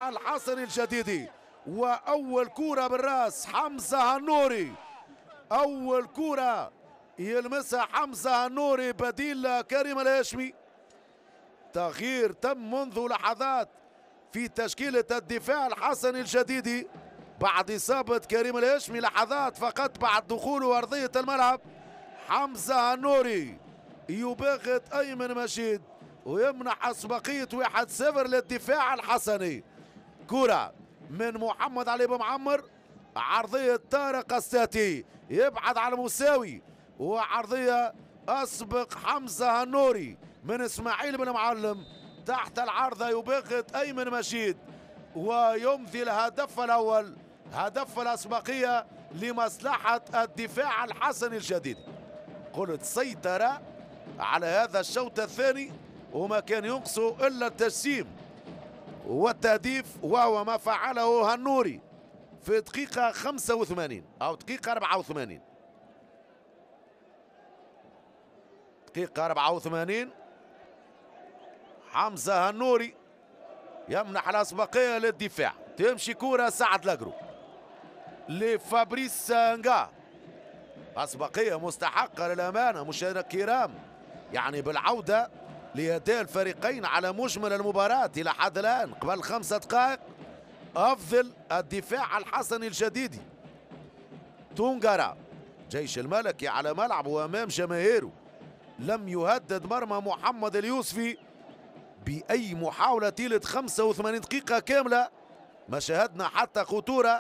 الحسن الجديدي. وأول كرة بالراس حمزة هنوري، أول كرة يلمسها حمزة هنوري بديل كريم الهاشمي. تغيير تم منذ لحظات في تشكيلة الدفاع الحسن الجديدي بعد إصابة كريم الهاشمي، لحظات فقط بعد دخوله أرضية الملعب. حمزة هنوري يباغت أيمن مجيد ويمنح أسبقية 1-0 للدفاع الحسني. كرة من محمد علي بن معمر، عرضية طارق الساتي يبعد على مساوي، وعرضية أسبق حمزة هنوري من إسماعيل بن معلم تحت العارضة، يباغت أيمن مجيد ويمضي الهدف الأول، هدف الأسبقية لمصلحة الدفاع الحسني الجديد. قلت سيطرة على هذا الشوط الثاني وما كان ينقصه إلا التجسيم والتهديف، وهو ما فعله هنوري في دقيقة 85 أو دقيقة 84. دقيقة 84 حمزة هنوري يمنح الأسبقية للدفاع. تمشي كرة سعد لقرو لفابريس نجا، أسبقية مستحقة للأمانة مشاهدينا الكرام، يعني بالعودة لأداء الفريقين على مجمل المباراة إلى حد الآن قبل 5 دقائق أفضل الدفاع الحسني الجديدي. تونغارا جيش الملكي على ملعبه وأمام جماهيره لم يهدد مرمى محمد اليوسفي بأي محاولة طيلة 85 دقيقة كاملة، ما شاهدنا حتى خطورة.